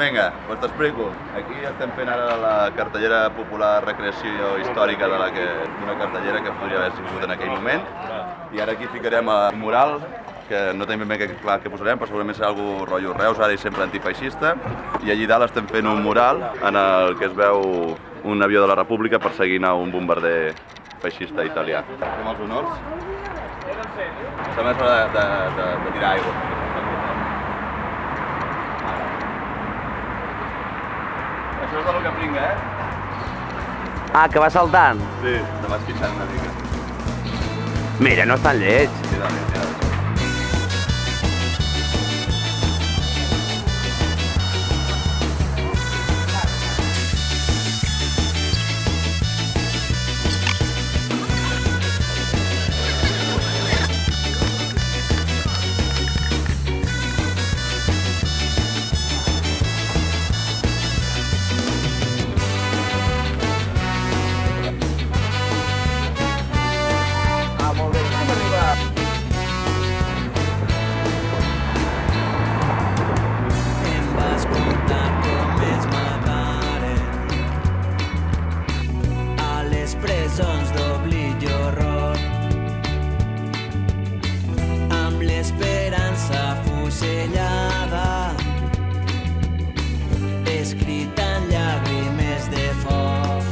Vinga, doncs t'explico. Aquí estem fent ara la cartellera popular recreació històrica d'una cartellera que podria haver sigut en aquell moment. I ara aquí ficarem un mural, que no tenim ben bé clar què posarem, però segurament serà algú rotllo Reus, ara i sempre antifeixista. I allí dalt estem fent un mural en el que es veu un avió de la República perseguint a un bombarder feixista italià. Fem els honors. Sembla que és hora de tirar aigua. Això és del que pringa, Ah, que va saltant? Sí, te vas quitxant una mica. Mira, no és tan lleig. Sí, dale. Presons d'oblit i horror, amb l'esperança fusellada, escrita en llàgrimes de foc.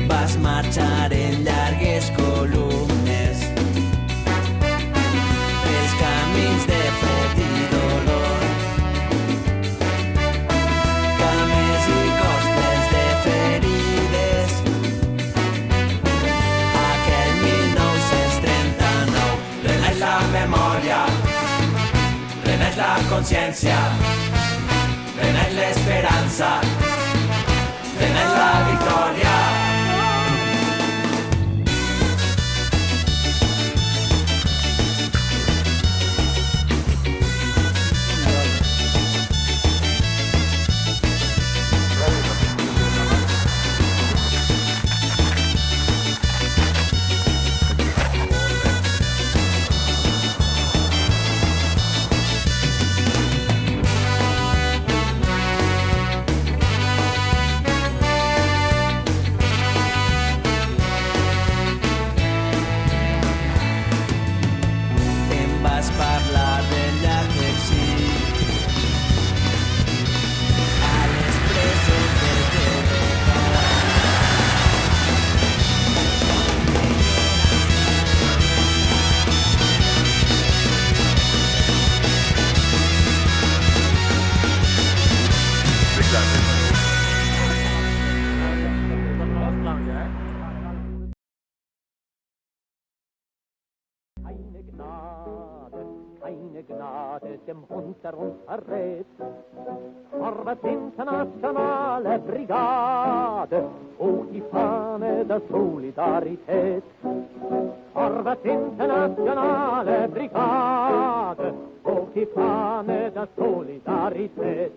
Vas marxar en llargues columnes pels camins de fred i dolor, cames i cors plens de ferides. Aquell 1939 reneix la memòria, reneix la consciència, reneix l'esperança, reneix la victòria. Vas parlar del llarg exili a les presons del terror. Keine Gnade dem Hund der uns verrät. Vorwärts internationale Brigade, hoch die Fahne der Solidarität. Vorwärts internationale Brigade, hoch die Fahne der Solidarität.